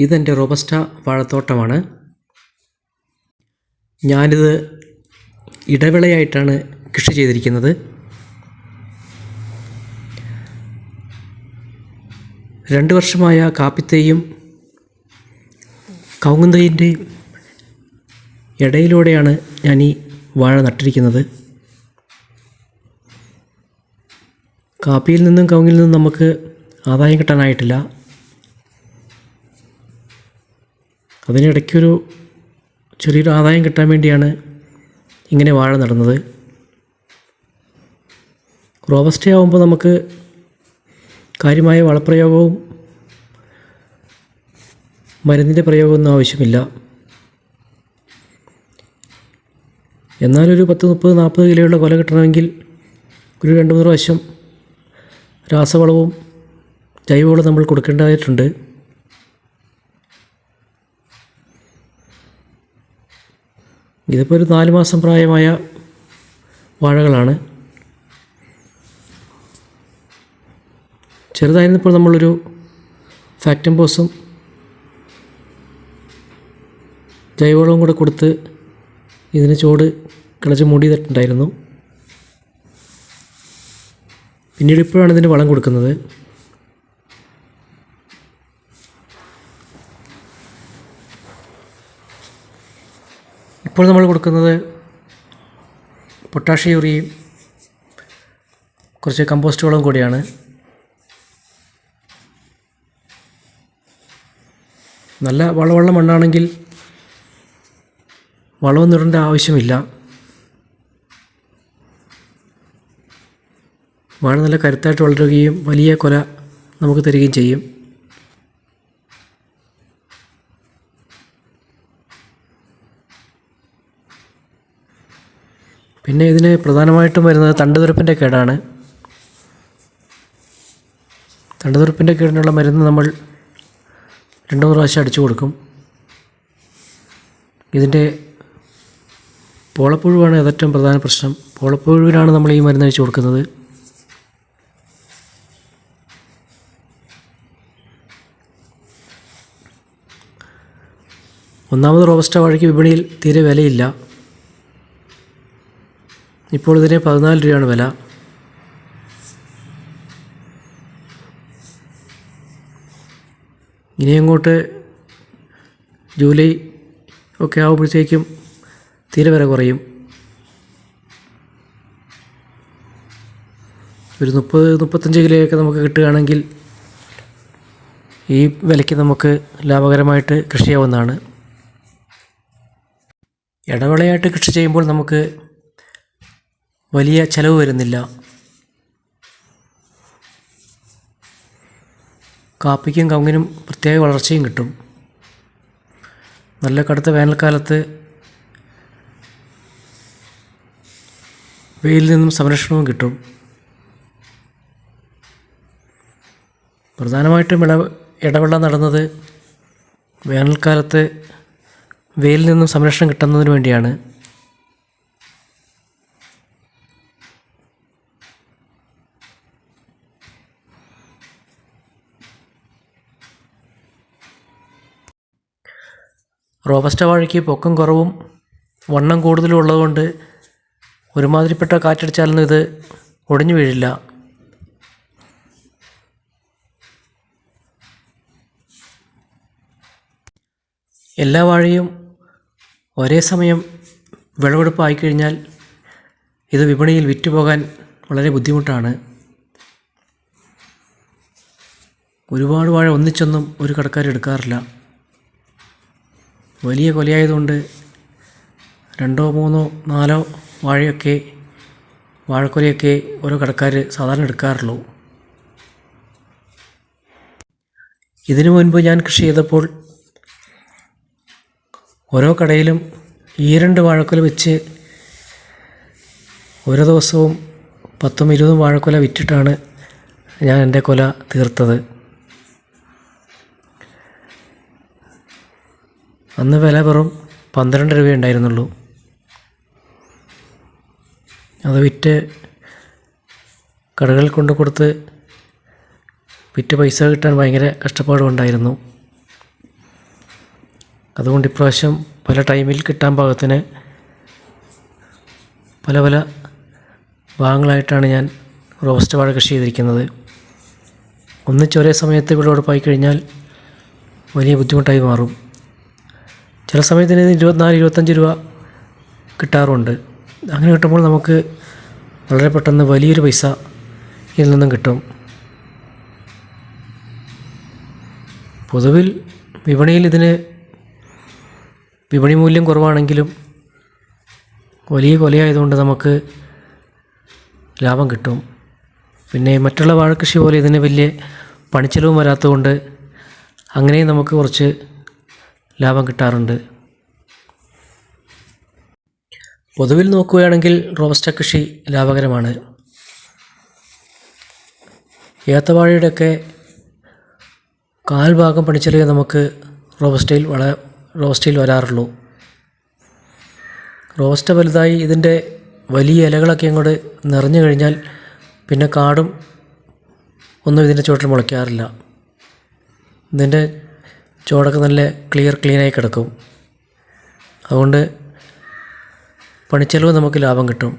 ഇതെൻ്റെ റോബസ്റ്റ വാഴത്തോട്ടമാണ്. ഞാനിത് ഇടവിളയായിട്ടാണ് കൃഷി ചെയ്തിരിക്കുന്നത്. 2 വർഷമായ കാപ്പിത്തൈയും കവുങ്ങും തൈയിൻ്റെയും ഇടയിലൂടെയാണ് ഞാൻ ഈ വാഴ നട്ടിരിക്കുന്നത്. കാപ്പിയിൽ നിന്നും കവുങ്ങിൽ നിന്നും നമുക്ക് ആദായം കിട്ടാനായിട്ടില്ല. അതിനിടയ്ക്കൊരു ചെറിയൊരു ആദായം കിട്ടാൻ വേണ്ടിയാണ് ഇങ്ങനെ വാഴ നടുന്നത്. റോബസ്റ്റ ആകുമ്പോൾ നമുക്ക് കാര്യമായ വളപ്രയോഗവും മരുന്നിൻ്റെ പ്രയോഗമൊന്നും ആവശ്യമില്ല. എന്നാലൊരു 10-30-40 കിലോയുള്ള കൊല കിട്ടണമെങ്കിൽ ഒരു 2-3 പ്രാവശ്യം രാസവളവും ജൈവവളവും നമ്മൾ കൊടുക്കേണ്ടതായിട്ടുണ്ട്. ഇതിപ്പോൾ ഒരു 4 മാസം പ്രായമായ വാഴകളാണ്. ചെറുതായിരുന്നപ്പോൾ നമ്മളൊരു ഫാക്ടംബോസും ജൈവവളവും കൂടെ കൊടുത്ത് ഇതിന് ചോട് കിളച്ച് മൂടിയിട്ടുണ്ടായിരുന്നു. പിന്നീട് ഇപ്പോഴാണ് ഇതിന് വളം കൊടുക്കുന്നത്. ഇപ്പോൾ നമ്മൾ കൊടുക്കുന്നത് പൊട്ടാഷ്യം യൂറിയയും കുറച്ച് കമ്പോസ്റ്റ് വളവും കൂടിയാണ്. നല്ല വളമുള്ള മണ്ണാണെങ്കിൽ വളമൊന്നും ഇടേണ്ട ആവശ്യമില്ല. വാഴ നല്ല കരുത്തായിട്ട് വളരുകയും വലിയ കൊല നമുക്ക് തരികയും ചെയ്യും. പിന്നെ ഇതിന് പ്രധാനമായിട്ടും വരുന്നത് തണ്ടുതുരപ്പിൻ്റെ കേടാണ്. തണ്ടുതുരപ്പിൻ്റെ കേടിനുള്ള മരുന്ന് നമ്മൾ 2-3 പ്രാവശ്യം അടിച്ചു കൊടുക്കും. ഇതിൻ്റെ പോളപ്പുഴുവാണ് ഏറ്റവും പ്രധാന പ്രശ്നം. പോളപ്പുഴുവിനാണ് നമ്മൾ ഈ മരുന്ന് അടിച്ചു കൊടുക്കുന്നത്. ഒന്നാമത് റോബസ്റ്റ വാഴയ്ക്ക് വിപണിയിൽ തീരെ വിലയില്ല. ഇപ്പോൾ ഇതിന് 14 രൂപയാണ് വില. ഇനി അങ്ങോട്ട് ജൂലൈ ഒക്കെ ആകുമ്പോഴത്തേക്കും തീരെ വില കുറയും. ഒരു 30-35 കിലോയൊക്കെ നമുക്ക് കിട്ടുകയാണെങ്കിൽ ഈ വിലയ്ക്ക് നമുക്ക് ലാഭകരമായിട്ട് കൃഷി ചെയ്യാവുന്നതാണ്. ഇടവിളയായിട്ട് കൃഷി ചെയ്യുമ്പോൾ നമുക്ക് വലിയ ചിലവ് വരുന്നില്ല. കാപ്പിക്കും കവുങ്ങിനും പ്രത്യേക വളർച്ചയും കിട്ടും. നല്ല കടുത്ത വേനൽക്കാലത്ത് വെയിലിൽ നിന്നും സംരക്ഷണവും കിട്ടും. പ്രധാനമായിട്ടും ഇടവിള നടുന്നത് വേനൽക്കാലത്ത് വെയിലിൽ നിന്നും സംരക്ഷണം കിട്ടുന്നതിന് വേണ്ടിയാണ്. റോബസ്റ്റ വാഴയ്ക്ക് പൊക്കം കുറവും വണ്ണം കൂടുതലും ഉള്ളതുകൊണ്ട് ഒരുമാതിരിപ്പെട്ട കാറ്റടിച്ചാലൊന്നും ഇത് ഒടിഞ്ഞു വീഴില്ല. എല്ലാ വാഴയും ഒരേ സമയം വിളവെടുപ്പ് ആയിക്കഴിഞ്ഞാൽ ഇത് വിപണിയിൽ വിറ്റുപോകാൻ വളരെ ബുദ്ധിമുട്ടാണ്. ഒരുപാട് വാഴ ഒന്നിച്ചൊന്നും ഒരു കടക്കാർ എടുക്കാറില്ല. വലിയ കൊലയായതുകൊണ്ട് 2-3-4 വാഴക്കൊലയൊക്കെ ഓരോ കടക്കാർ സാധാരണ എടുക്കാറുള്ളൂ. ഇതിനു മുൻപ് ഞാൻ കൃഷി ചെയ്തപ്പോൾ ഓരോ കടയിലും 2 വാഴക്കൊല വെച്ച് ഓരോ ദിവസവും 10-20 വാഴക്കൊല വിറ്റിട്ടാണ് ഞാൻ എൻ്റെ കൊല തീർത്തത്. അന്ന് വില വെറും 12 രൂപയേ ഉണ്ടായിരുന്നുള്ളൂ. അത് വിറ്റ് കടകളിൽ കൊണ്ട് കൊടുത്ത് വിറ്റ് പൈസ കിട്ടാൻ ഭയങ്കര കഷ്ടപ്പാടുണ്ടായിരുന്നു. അതുകൊണ്ട് ഇപ്രാവശ്യം പല ടൈമിൽ കിട്ടാൻ പാകത്തിന് പല പല ഭാഗങ്ങളായിട്ടാണ് ഞാൻ റോബസ്റ്റ വാഴ കൃഷി ചെയ്തിരിക്കുന്നത്. ഒന്നിച്ചൊരേ സമയത്ത് വിളവെടുപ്പായി കഴിഞ്ഞാൽ വലിയ ബുദ്ധിമുട്ടായി മാറും. ചില സമയത്തിന് 24-25 രൂപ കിട്ടാറുണ്ട്. അങ്ങനെ കിട്ടുമ്പോൾ നമുക്ക് വളരെ പെട്ടെന്ന് വലിയൊരു പൈസ ഇതിൽ നിന്നും കിട്ടും. പൊതുവിൽ വിപണിയിൽ ഇതിന് വിപണി മൂല്യം കുറവാണെങ്കിലും വലിയ കൊലയായതുകൊണ്ട് നമുക്ക് ലാഭം കിട്ടും. പിന്നെ മറ്റുള്ള വാഴക്കൃഷി പോലെ ഇതിന് വലിയ പണിച്ചെലവും വരാത്തതുകൊണ്ട് അങ്ങനെയും നമുക്ക് കുറച്ച് ലാഭം കിട്ടാറുണ്ട്. പൊതുവിൽ നോക്കുകയാണെങ്കിൽ റോബസ്റ്റ കൃഷി ലാഭകരമാണ്. ഏത്തവാഴയുടെയൊക്കെ കാൽഭാഗം പണിച്ചെലവേ നമുക്ക് റോബസ്റ്റയിൽ വരാറുള്ളൂ. റോബസ്റ്റ വലുതായി ഇതിൻ്റെ വലിയ ഇലകളൊക്കെ അങ്ങോട്ട് നിറഞ്ഞു കഴിഞ്ഞാൽ പിന്നെ കാടും ഒന്നും ഇതിൻ്റെ ചുവട്ടിൽ മുളയ്ക്കാറില്ല. ഇതിൻ്റെ ചുവടൊക്കെ നല്ല ക്ലീനായി കിടക്കും. അതുകൊണ്ട് പണിച്ചെലവ് നമുക്ക് ലാഭം കിട്ടും.